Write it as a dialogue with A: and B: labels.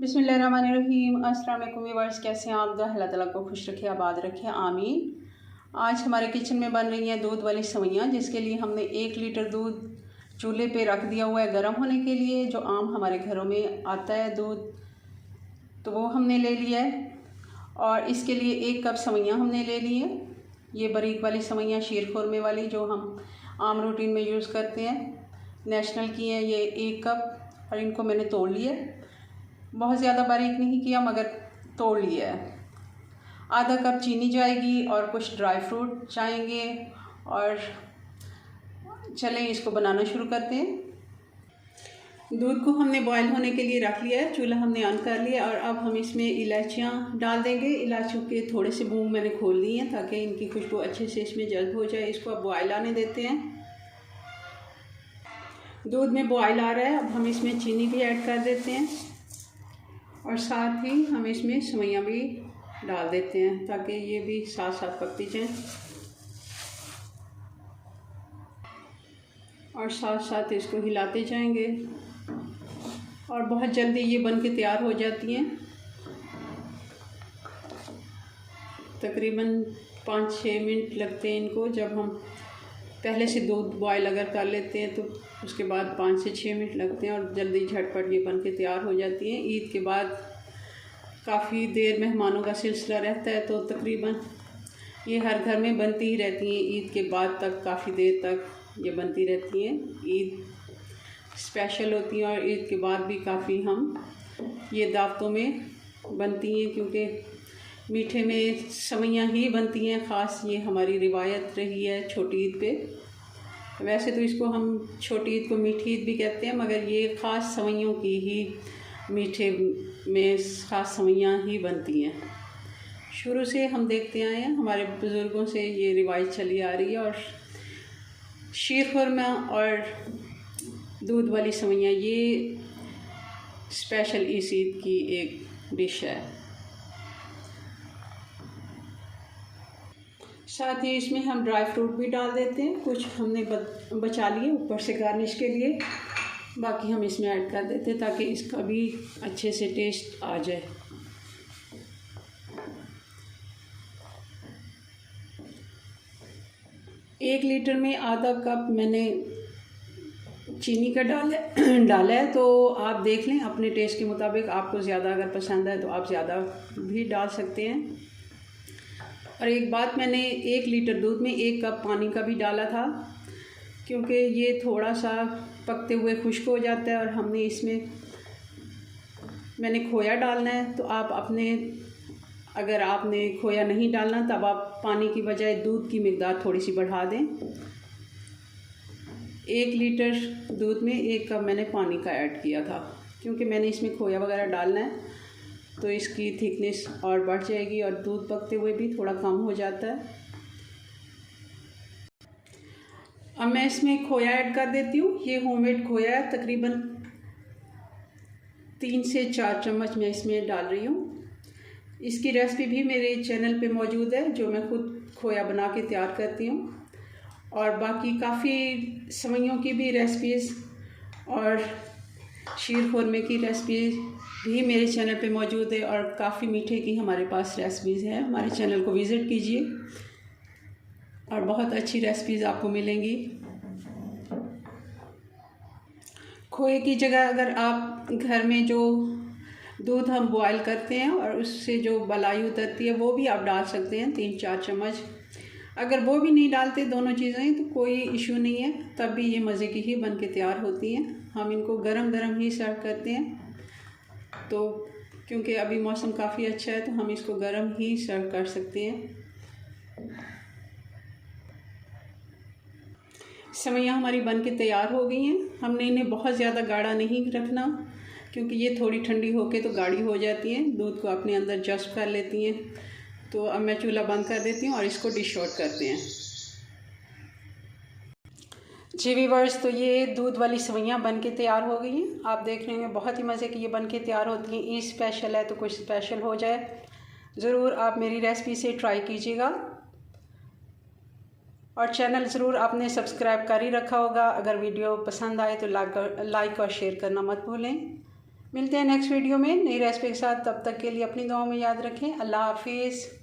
A: बिस्मिल्लाहिर्रहमानिर्रहीम। अस्सलाम वालेकुम व्यूअर्स, कैसे हैं आप? अल्लाह ताला को खुश रखे, आबाद रखे, आमीन। आज हमारे किचन में बन रही हैं दूध वाली सेवइयाँ, जिसके लिए हमने 1 लीटर दूध चूल्हे पे रख दिया हुआ है गर्म होने के लिए। जो आम हमारे घरों में आता है दूध, तो वो हमने ले लिया है। और इसके लिए 1 कप सेवइयाँ हमने ले ली हैं। ये बारीक वाली सेवइयाँ, शीर खुरमे वाली, जो हम आम रूटीन में यूज़ करते हैं, नेशनल की हैं ये 1 कप। और इनको मैंने तोड़ लिया है, बहुत ज़्यादा बारीक नहीं किया मगर तोड़ लिया है। आधा कप चीनी जाएगी और कुछ ड्राई फ्रूट जाएंगे। और चलें इसको बनाना शुरू करते हैं। दूध को हमने बॉयल होने के लिए रख लिया है, चूल्हा हमने ऑन कर लिया। और अब हम इसमें इलायचियाँ डाल देंगे। इलायचियों के थोड़े से बूंद मैंने खोल लिए हैं ताकि इनकी खुशबू अच्छे से इसमें जल्ब हो जाए। इसको अब बॉयल आने देते हैं। दूध में बॉयल आ रहा है, अब हम इसमें चीनी भी ऐड कर देते हैं और साथ ही हम इसमें सेवइयाँ भी डाल देते हैं ताकि ये भी साथ साथ पकती जाएं। और साथ साथ इसको हिलाते जाएंगे और बहुत जल्दी ये बन के तैयार हो जाती हैं। तकरीबन 5-6 मिनट लगते हैं इनको। जब हम पहले से दूध बॉयल अगर कर लेते हैं तो उसके बाद 5 से 6 मिनट लगते हैं और जल्दी झटपट ये बन के तैयार हो जाती हैं। ईद के बाद काफ़ी देर मेहमानों का सिलसिला रहता है, तो तकरीबन ये हर घर में बनती ही रहती हैं। ईद के बाद तक काफ़ी देर तक ये बनती रहती हैं। ईद स्पेशल होती हैं और ईद के बाद भी काफ़ी हम ये दावतों में बनती हैं, क्योंकि मीठे में सेवइयाँ ही बनती हैं। ख़ास ये हमारी रिवायत रही है छोटी ईद पे। वैसे तो इसको हम छोटी ईद को मीठी ईद भी कहते हैं, मगर ये ख़ास सेवइयों की ही, मीठे में ख़ास सेवइयाँ ही बनती हैं। शुरू से हम देखते आए हैं, हमारे बुज़ुर्गों से ये रिवायत चली आ रही है। और शीर खुरमा और दूध वाली सेवइयाँ ये स्पेशल इस ईद की एक डिश है। साथ ही इसमें हम ड्राई फ्रूट भी डाल देते हैं। कुछ हमने बचा लिए ऊपर से गार्निश के लिए, बाकी हम इसमें ऐड कर देते हैं ताकि इसका भी अच्छे से टेस्ट आ जाए। एक लीटर में आधा कप मैंने चीनी का डाला है, तो आप देख लें अपने टेस्ट के मुताबिक। आपको ज़्यादा अगर पसंद है तो आप ज़्यादा भी डाल सकते हैं। और एक बात, मैंने 1 लीटर दूध में 1 कप पानी का भी डाला था, क्योंकि ये थोड़ा सा पकते हुए खुश्क हो जाता है। और हमने इसमें मैंने खोया डालना है, तो आप अपने, अगर आपने खोया नहीं डालना तब आप पानी की बजाय दूध की मिकदार थोड़ी सी बढ़ा दें। 1 लीटर दूध में 1 कप मैंने पानी का ऐड किया था, क्योंकि मैंने इसमें खोया वगैरह डालना है तो इसकी थिकनेस और बढ़ जाएगी और दूध पकते हुए भी थोड़ा कम हो जाता है। अब मैं इसमें खोया ऐड कर देती हूँ। ये होममेड खोया है, तकरीबन 3 से 4 चम्मच मैं इसमें डाल रही हूँ। इसकी रेसिपी भी मेरे चैनल पे मौजूद है, जो मैं खुद खोया बना के तैयार करती हूँ। और बाकी काफ़ी सेवइयों की भी रेसिपीज़ और शीर खुरमे की रेसिपीज़ भी मेरे चैनल पे मौजूद है। और काफ़ी मीठे की हमारे पास रेसिपीज़ हैं। हमारे चैनल को विज़िट कीजिए और बहुत अच्छी रेसिपीज़ आपको मिलेंगी। खोए की जगह अगर आप घर में जो दूध हम बॉयल करते हैं और उससे जो बलाई उतरती है वो भी आप डाल सकते हैं, 3-4 चम्मच। अगर वो भी नहीं डालते दोनों चीज़ें तो कोई इशू नहीं है, तब भी ये मज़े की ही बन के तैयार होती हैं। हम इनको गरम गरम ही सर्व करते हैं, तो क्योंकि अभी मौसम काफ़ी अच्छा है तो हम इसको गरम ही सर्व कर सकते हैं। सेवइयाँ हमारी बन के तैयार हो गई हैं। हमने इन्हें बहुत ज़्यादा गाढ़ा नहीं रखना, क्योंकि ये थोड़ी ठंडी होके तो गाढ़ी हो जाती हैं, दूध को अपने अंदर जज़्ब कर लेती हैं। तो अब मैं चूल्हा बंद कर देती हूँ और इसको डिश आउट करते हैं। जी व्यूअर्स, तो ये दूध वाली सेवइयाँ बन के तैयार हो गई हैं। आप देख रहे हैं बहुत ही मज़े की ये बन के तैयार होती हैं। ईद स्पेशल है तो कुछ स्पेशल हो जाए। ज़रूर आप मेरी रेसिपी से ट्राई कीजिएगा और चैनल ज़रूर आपने सब्सक्राइब कर ही रखा होगा। अगर वीडियो पसंद आए तो लाइक और शेयर करना मत भूलें। मिलते हैं नेक्स्ट वीडियो में नई रेसिपी के साथ। तब तक के लिए अपनी दुआओं में याद रखें। अल्लाह हाफिज़।